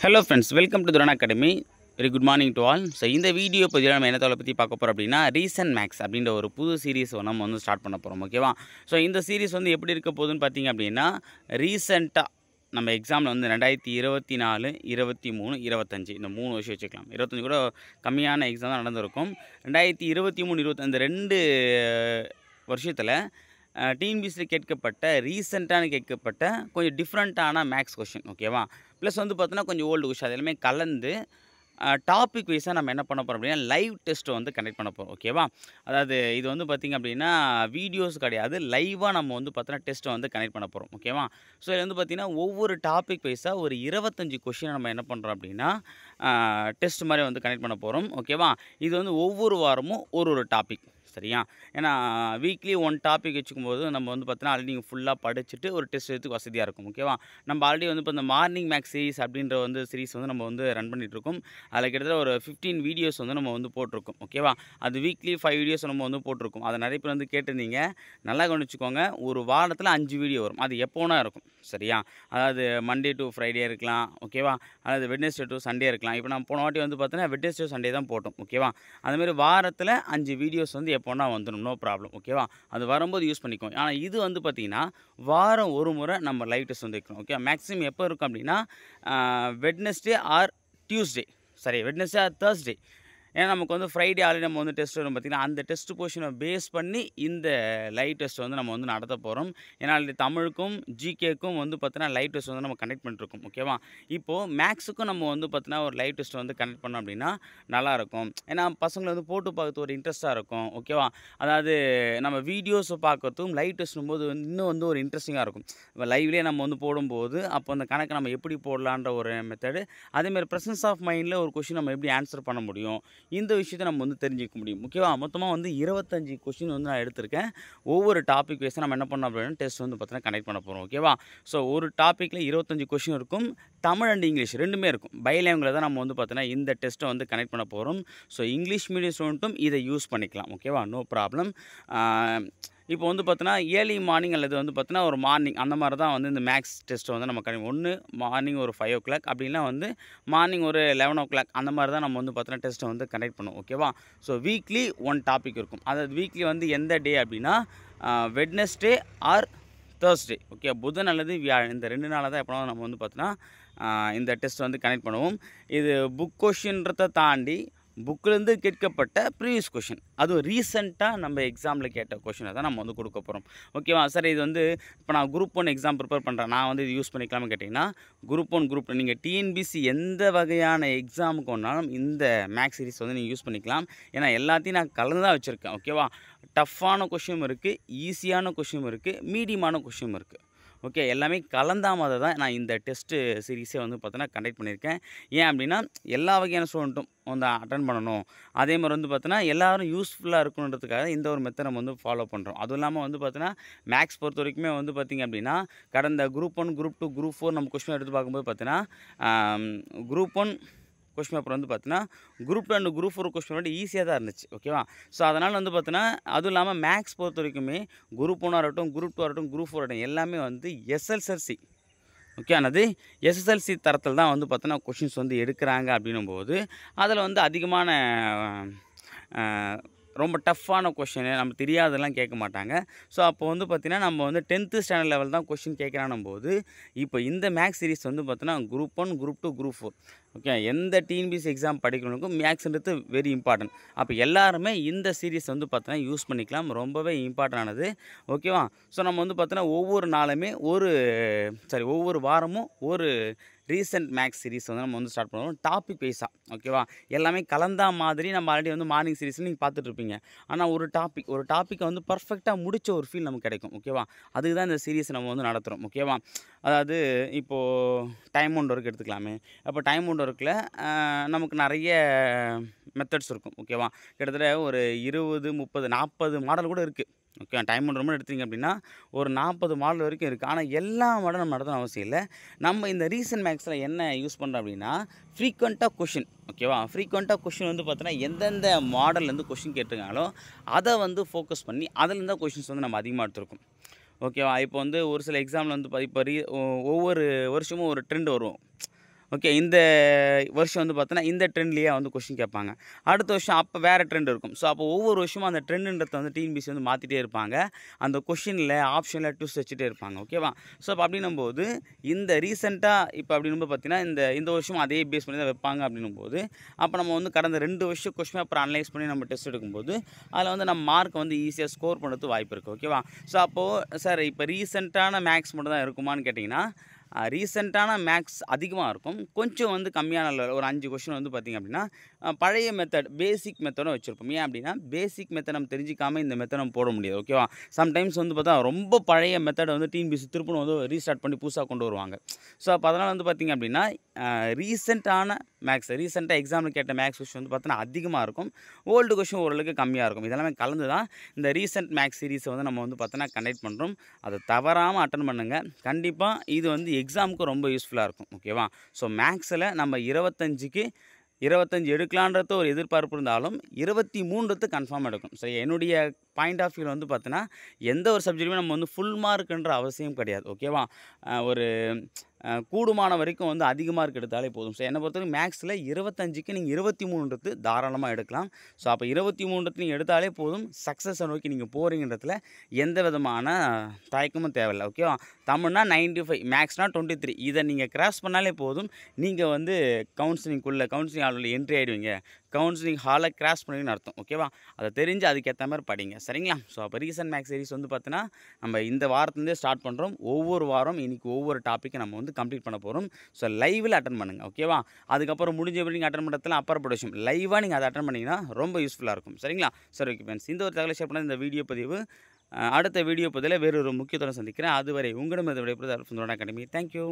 Hello friends, welcome to Duran Academy. Very good morning to all. So இந்த video பதிவில் நம்ம என்ன பற்றி பார்க்க போகிறோம் அப்படின்னா ரீசன்ட் மேக்ஸ் அப்படின்ற ஒரு புது சீரிஸ் நம்ம வந்து ஸ்டார்ட் பண்ண போகிறோம். ஓகேவா? ஸோ இந்த சீரிஸ் வந்து எப்படி இருக்க போகுதுன்னு பார்த்தீங்க அப்படின்னா ரீசெண்டாக நம்ம எக்ஸாமில் வந்து 2024, 23, 25 இந்த 3 வருஷம் வச்சுக்கலாம். 25 கூட கம்மியான எக்ஸாம் தான் நடந்திருக்கும். 2023, 25 இந்த 2 வருஷத்தில் டிஎன்பிசியில் கேட்கப்பட்ட ரீசெண்டான கேட்கப்பட்ட கொஞ்சம் டிஃப்ரெண்ட்டான மேக்ஸ் கொஷின். ஓகேவா? ப்ளஸ் வந்து பார்த்தோன்னா கொஞ்சம் ஓல்டு கொஷின் அது எல்லாமே கலந்து டாபிக் வைஸாக நம்ம என்ன பண்ண போகிறோம் அப்படின்னா லைவ் டெஸ்ட்டை வந்து கனெக்ட் பண்ண போகிறோம். ஓகேவா? அதாவது இது வந்து பார்த்திங்க அப்படின்னா வீடியோஸ் கிடையாது, லைவாக நம்ம வந்து பார்த்தோன்னா டெஸ்ட்டை வந்து கனெக்ட் பண்ண போகிறோம். ஓகேவா? ஸோ இது வந்து பார்த்திங்கன்னா ஒவ்வொரு டாபிக் வைஸாக ஒரு 25 கொஷினை நம்ம என்ன பண்ணுறோம் அப்படின்னா டெஸ்ட் மாதிரி வந்து கனெக்ட் பண்ண போகிறோம். ஓகேவா? இது வந்து ஒவ்வொரு வாரமும் ஒரு டாபிக். சரியா? ஏன்னா வீக்லி 1 டாபிக் வச்சுக்கும்போது நம்ம வந்து பார்த்தீங்கன்னா ஆல்ரெடி நீங்கள் ஃபுல்லாக படிச்சுட்டு ஒரு டெஸ்ட் எடுத்துக்கு வசதியாக இருக்கும். ஓகேவா? நம்ம ஆல்ரெடி வந்து இப்போ இந்த மார்னிங் மேக்ஸ் சீரிஸ் அப்படின்ற வந்து சீரிஸ் வந்து நம்ம வந்து ரன் பண்ணிகிட்ருக்கோம். அதில் கிட்டத்தட்ட ஒரு 15 வீடியோஸ் வந்து நம்ம வந்து போட்டிருக்கோம். ஓகேவா? அது வீக்லி 5 வீடியோஸ் நம்ம வந்து போட்டிருக்கோம். அதை நிறைய பேர் வந்து கேட்டிருந்தீங்க. நல்லா கவனிச்சுக்கோங்க, ஒரு வாரத்தில் 5 வீடியோ வரும். அது எப்போனா இருக்கும். சரியா? அதாவது மண்டே டு ஃப்ரைடே இருக்கலாம். ஓகேவா? அதாவது வெட்னஸ்டே டு சண்டே இருக்கலாம். இப்போ நம்ம போன வாட்டி வந்து பார்த்தீங்கன்னா வெட்னஸ்டே சண்டே தான் போட்டோம். ஓகேவா? அதுமாதிரி வாரத்தில் 5 வீடியோஸ் வந்து எப்போனா வந்துடும், நோ ப்ராப்ளம். ஓகேவா? அது வரும்போது யூஸ் பண்ணிக்கோங்க. ஆனால் இது வந்து பார்த்திங்கன்னா வாரம் ஒரு முறை நம்ம லைவ் டெஸ்ட் வந்து வைக்கணும். ஓகே? மேக்ஸிமம் எப்போ இருக்கும் அப்படின்னா வெட்னஸ்டே ஆர் டியூஸ்டே, சரி வெட்னஸ்டே ஆர் தேர்ஸ்டே. ஏன்னா நமக்கு வந்து ஃப்ரைடே ஆல்ரெடி நம்ம வந்து டெஸ்ட் வரும் பார்த்திங்கன்னா அந்த டெஸ்ட் போர்ஷனை பேஸ் பண்ணி இந்த லைவ் டெஸ்ட் வந்து நம்ம வந்து நடத்த போகிறோம். ஏன்னா ஆல்ரெடி தமிழுக்கும் ஜிகேக்கும் வந்து பார்த்தீங்கன்னா லைவ் டெஸ்ட் வந்து நம்ம கனெக்ட் பண்ணிட்டுருக்கோம். ஓகேவா? இப்போது மேக்ஸுக்கும் நம்ம வந்து பார்த்தீங்கன்னா ஒரு லைவ் டெஸ்ட் வந்து கனெக்ட் பண்ணோம் அப்படின்னா நல்லாயிருக்கும். ஏன்னா பசங்களை வந்து போட்டு பார்க்கறது ஒரு இன்ட்ரெஸ்ட்டாக இருக்கும். ஓகேவா? அதாவது நம்ம வீடியோஸை பார்க்கறதுக்கும் லைவ் டெஸ்ட்டும் போது வந்து இன்னும் வந்து ஒரு இன்ட்ரெஸ்டிங்காக இருக்கும். இப்போ லைவ்லேயே நம்ம வந்து போடும்போது அப்போ அந்த கணக்கை நம்ம எப்படி போடலான்ற ஒரு மெத்தடு, அதேமாதிரி ப்ரெசன்ஸ் ஆஃப் மைண்டில் ஒரு கொஷின் நம்ம எப்படி ஆன்சர் பண்ண முடியும், இந்த விஷயத்தை நம்ம வந்து தெரிஞ்சிக்க முடியும். முக்கியமாக மொத்தமாக வந்து 25 கொஷின் வந்து நான் எடுத்திருக்கேன். ஒவ்வொரு டாபிக் வைஸாக நம்ம என்ன பண்ணோம் அப்படின்னா டெஸ்ட் வந்து பார்த்தீங்கன்னா கனெக்ட் பண்ண போகிறோம். ஓகேவா? ஸோ ஒரு டாப்பிக்கில் 25 கொஷின் இருக்கும். தமிழ் அண்ட் இங்கிலீஷ் ரெண்டுமே இருக்கும். பைலாங்குவேஜில் தான் நம்ம வந்து பார்த்தீங்கன்னா இந்த டெஸ்ட்டை வந்து கனெக்ட் பண்ண போகிறோம். ஸோ இங்கிலீஷ் மீடியம் ஸ்டூடெண்ட்டும் இதை யூஸ் பண்ணிக்கலாம். ஓகேவா? No problem. இப்போ வந்து பார்த்தீங்கன்னா ஏர்லி மார்னிங் அல்லது வந்து பார்த்தீங்கன்னா ஒரு மார்னிங் அந்த மாதிரி தான் வந்து இந்த மேக்ஸ் டெஸ்ட்டை வந்து நம்ம ஒன்று மார்னிங் ஒரு 5 o'clock அப்படின்னா வந்து மார்னிங் ஒரு 11 o'clock அந்த மாதிரி தான் நம்ம வந்து பார்த்தீங்கன்னா டெஸ்ட்டை வந்து கனெக்ட் பண்ணுவோம். ஓகேவா? ஸோ வீக்லி 1 டாபிக் இருக்கும். அதாவது வீக்லி வந்து எந்த டே அப்படின்னா வெட்னஸ்டே ஆர் தேர்ஸ்டே. ஓகே? புதன் அல்லது வியாழன் இந்த 2 நாளில் தான் எப்போனா நம்ம வந்து பார்த்தீங்கன்னா இந்த டெஸ்ட் வந்து கனெக்ட் பண்ணுவோம். இது புக் கொஷின்றதை தாண்டி புக்கிலேருந்து கேட்கப்பட்ட ப்ரீவியஸ் கொஷின், அதுவும் ரீசெண்டாக நம்ம எக்ஸாமில் கேட்ட கொஷினை தான் நம்ம வந்து கொடுக்க போகிறோம். ஓகேவா? சார் இது வந்து இப்போ நான் குரூப் 1 எக்ஸாம் ப்ரிப்பேர் பண்ணுறேன், நான் வந்து இது யூஸ் பண்ணிக்கலாம்னு கேட்டிங்கன்னா குரூப் 1 குரூப் 2 நீங்கள் டிஎன்பிசி எந்த வகையான எக்ஸாமுக்கு ஒன்றாலும் இந்த மேக்ஸ் சீரிஸ் வந்து நீங்கள் யூஸ் பண்ணிக்கலாம். ஏன்னா எல்லாத்தையும் நான் கலந்து தான் வச்சுருக்கேன். ஓகேவா? டஃப்பான கொஷினும் இருக்குது, ஈஸியான கொஷினும் இருக்குது, மீடியமான கொஷினும் இருக்குது. ஓகே? எல்லாமே கலந்தாமல் தான் நான் இந்த டெஸ்ட்டு சீரிஸே வந்து பார்த்தீங்கன்னா கண்டக்ட் பண்ணியிருக்கேன். ஏன் அப்படின்னா எல்லா வகையான ஸ்டூடெண்ட்டும் வந்து அட்டன் பண்ணணும். அதே மாதிரி வந்து பார்த்தீங்கன்னா எல்லோரும் யூஸ்ஃபுல்லாக இருக்கணுன்றதுக்காக இந்த ஒரு மெத்தட் நம்ம வந்து ஃபாலோ பண்ணுறோம். அதுவும் இல்லாமல் வந்து பார்த்தீங்கன்னா மேக்ஸ் பொறுத்த வரைக்குமே வந்து பார்த்திங்க அப்படின்னா கடந்த குரூப் 1, குரூப் 2, குரூப் 4 நம்ம கொஸ்டின் எடுத்து பார்க்கும்போது பார்த்தீங்கன்னா குரூப் 1 கொஸ்டின் பேப்பர் வந்து பார்த்தீங்கன்னா group 2 and group 4 question paper ஈஸியாக தான் இருந்துச்சு. ஓகேவா? ஸோ அதனால் வந்து பார்த்தீங்கன்னா அதுவும் இல்லாமல் மேக்ஸ் பொறுத்த வரைக்குமே குரூப் 1 ஆகட்டும், குரூப் 2 ஆகட்டும், குரூப் 4 ஆகட்டும் எல்லாமே வந்து எஸ்எஸ்எல்சி. ஓகே? ஆனது எஸ்எஸ்எல்சி தரத்தில் தான் வந்து பார்த்தீங்கன்னா கொஷின்ஸ் வந்து எடுக்கிறாங்க அப்படின்னும்போது அதில் வந்து அதிகமான ரொம்ப டஃப்பான கொஷின் நம்ம தெரியாதெல்லாம் கேட்க மாட்டாங்க. ஸோ அப்போ வந்து பார்த்திங்கன்னா நம்ம வந்து 10th ஸ்டாண்டர்ட் லெவல் தான் கொஷின் கேட்குறானும் போது இப்போ இந்த மேக்ஸ் சீரிஸ் வந்து பார்த்தீங்கன்னா குரூப் 1, குரூப் 2, குரூப் 4 ஓகே எந்த டிஎன்பிசி எக்ஸாம் படிக்கிறவங்களுக்கும் மேக்ஸ்ன்றது வெரி இம்பார்ட்டன்ட். அப்போ எல்லாருமே இந்த சீரிஸ் வந்து பார்த்தீங்கன்னா யூஸ் பண்ணிக்கலாம். ரொம்பவே இம்பார்ட்டன்ட் ஆனது. ஓகேவா? ஸோ நம்ம வந்து பார்த்தீங்கன்னா ஒவ்வொரு நாளுமே ஒவ்வொரு வாரமும் ஒரு ரீசெண்ட் மேக்ஸ் சீரிஸ் வந்து நம்ம வந்து ஸ்டார்ட் பண்ணுவோம் டாபிக் வைஸாக. ஓகேவா? எல்லாமே கலந்தா மாதிரி நம்ம ஆல்ரெடி வந்து மார்னிங் சீரிஸில் நீங்கள் பார்த்துட்ருப்பீங்க. ஆனால் ஒரு டாப்பிக்கை வந்து பர்ஃபெக்டாக முடித்த ஒரு ஃபீல் நமக்கு கிடைக்கும். ஓகேவா? அதுக்கு தான் இந்த சீரிஸ் நம்ம வந்து நடத்துகிறோம். ஓகேவா? அதாவது இப்போது டைம் ஒன் ஒர்க் எடுத்துக்கலாமே. அப்போ டைம் ஒன் ஒர்க்கில் நமக்கு நிறைய மெத்தட்ஸ் இருக்கும். ஓகேவா? கிட்டத்தட்ட ஒரு 20, 30, 40 மாடல் கூட இருக்குது. ஓகே? டைம் ஒன் ரொம்ப எடுத்திங்க அப்படின்னா ஒரு 40 மாடல் வரைக்கும் இருக்குது. ஆனால் எல்லா மாடலும் நம்ம நடத்தணும் அவசியம் இல்லை. நம்ம இந்த ரீசன்ட் மேக்ஸில் என்ன யூஸ் பண்ணுறோம் அப்படின்னா ஃப்ரீக்வெண்ட்டாக கொஷின். ஓகேவா? ஃப்ரீக்வெண்ட்டாக கொஷின் வந்து பார்த்தீங்கன்னா எந்தெந்த மாடல்லேருந்து கொஷின் கேட்டிருக்காங்களோ அதை வந்து ஃபோக்கஸ் பண்ணி அதில் தான் கொஷின்ஸ் வந்து நம்ம அதிகமாக எடுத்துருக்கோம். ஓகேவா? இப்போ வந்து ஒரு சில எக்ஸாமில் வந்து இப்போ ஒவ்வொரு வருஷமும் ஒரு ட்ரெண்ட் வரும். ஓகே. இந்த வருஷம் வந்து பார்த்தோன்னா, இந்த ட்ரெண்ட்லேயே வந்து கொஸ்டின் கேட்பாங்க. அடுத்த வருஷம் அப்போ வேறு ட்ரெண்ட் இருக்கும். ஸோ அப்போ ஒவ்வொரு வருஷமும் அந்த ட்ரெண்டுன்றத வந்து டிஎன்பிஎஸ்சி வந்து மாற்றிட்டே இருப்பாங்க. அந்த கொஸ்டினில், ஆப்ஷனில் ட்விஸ்ட் வச்சுட்டே இருப்பாங்க. ஓகேவா? ஸோ அப்போ அப்படின்னும்போது, இந்த ரீசென்ட்டாக இப்போ அப்படின்னும்போது பார்த்தீங்கன்னா, இந்த வருஷம் அதே பேஸ் பண்ணி தான் வைப்பாங்க அப்படின்னும்போது, அப்போ நம்ம வந்து கடந்த 2 வருஷம் கொஸ்டின் பேப்பர் அனலைஸ் பண்ணி நம்ம டெஸ்ட் எடுக்கும்போது, அதில் வந்து நம்ம மார்க் வந்து ஈஸியாக ஸ்கோர் பண்ணுறதுக்கு வாய்ப்பு இருக்குது. ஓகேவா? ஸோ அப்போது சார் இப்போ ரீசென்ட்டான மேக்ஸ் மட்டும் தான் இருக்குமான்னு கேட்டிங்கன்னா, ரீசென்ட்டான மேக்ஸ் அதிகமாக இருக்கும். கொஞ்சம் வந்து கம்மியான ஒரு 5 கொஸ்டின் வந்து பார்த்திங்க அப்படின்னா, பழைய மெத்தட் பேசிக் மெத்தடும் வச்சுருப்போம். ஏன் அப்படின்னா, பேசிக் மெத்தட் நம்ம தெரிஞ்சிக்காமல் இந்த மெத்தட் நம்ம போட முடியாது. ஓகேவா? சம்டைம்ஸ் வந்து பார்த்தா ரொம்ப பழைய மெத்தடை வந்து டிஎன்பிஎஸ்சி திருப்பணும் வந்து ரீஸ்டார்ட் பண்ணி புதுசாக கொண்டு வருவாங்க. ஸோ அப்போ அதனால் வந்து பார்த்திங்க அப்படின்னா, ரீசென்ட்டான மேக்ஸ் ரீசென்ட்டாக எக்ஸாமில் கேட்ட மேக்ஸ் கொஸ்டின் வந்து பார்த்தோன்னா அதிகமாக இருக்கும். ஓல்டு கொஸ்டின் ஓரளவுக்கு கம்மியாக இருக்கும். இதெல்லாமே கலந்து தான் இந்த ரீசென்ட் மேக்ஸ் சீரிஸை வந்து நம்ம வந்து பார்த்தோன்னா கண்டக்ட் பண்ணுறோம். அதை தவறாமல் அட்டெண்ட் பண்ணுங்கள். கண்டிப்பாக இது வந்து எக்ஸாமுக்கு ரொம்ப யூஸ்ஃபுல்லாக இருக்கும். ஓகேவா? ஸோ மேக்ஸில் நம்ம 25 எடுக்கலான்றது ஒரு எதிர்பார்ப்பு இருந்தாலும் 23 கன்ஃபார்ம் எடுக்கும். ஸோ என்னுடைய பாயிண்ட் ஆஃப் வியூவில் வந்து பார்த்தோன்னா, எந்த ஒரு சப்ஜெக்ட்டுமே நம்ம வந்து ஃபுல் மார்க்குன்ற அவசியம் கிடையாது. ஓகேவா? ஒரு கூடுமான வரைக்கும் வந்து அதிக மார்க் எடுத்தாலே போதும். ஸோ என்னை பொறுத்தவரைக்கும் மேக்ஸில் 25க்கு நீங்கள் 23 தாராளமாக எடுக்கலாம். ஸோ அப்போ 23 நீங்கள் எடுத்தாலே போதும். சக்ஸஸை நோக்கி நீங்கள் போகிறீங்கன்றதுல எந்த விதமான தயக்கமும் தேவையில்லை. ஓகேவா? தமிழ்னா 95, மேக்ஸ்னா 23. இதை நீங்கள் கிராஸ் பண்ணாலே போதும். நீங்கள் வந்து கவுன்சிலிங் ஹாலில் என்ட்ரி ஆகிடுவீங்க. கவுன்சிலிங் ஹாலை கிராஸ் பண்ணுவீங்கன்னு அர்த்தம். ஓகேவா? அதை தெரிஞ்சு அதுக்கேற்ற மாதிரி படிங்க. சரிங்களா? ஸோ அப்போ ரீசன்ட் மேக்ஸ் சீரிஸ் வந்து பார்த்தீங்கன்னா, நம்ம இந்த வாரத்துலேருந்தே ஸ்டார்ட் பண்ணுறோம். ஒவ்வொரு வாரம் இன்றைக்கி ஒவ்வொரு டாப்பிக்கை நம்ம வந்து கம்ப்ளீட் பண்ண போகிறோம். ஸோ லைவில் அட்டன் பண்ணுங்கள். ஓகேவா? அதுக்கப்புறம் முடிஞ்ச வரைக்கும் நீங்கள் அட்டன் பண்ணுறதுல அப்புறப்பட்ட விஷயம். லைவாக நீங்கள் அதை அட்டன் பண்ணிங்கன்னா ரொம்ப யூஸ்ஃபுல்லாக இருக்கும். சரிங்களா? சரி, ஓகே ஃப்ரெண்ட்ஸ். இந்த ஒரு தகவலை ஷேர் பண்ண இந்த வீடியோ பதிவு அடுத்த வீடியோ பதிவில் வேறொரு முக்கியத்துடன் சந்திக்கிறேன். அதுவரை உங்களிடம் விடைபெறுவது அல்ஃபன்ஸ் அகாடமி. தேங்க்யூ.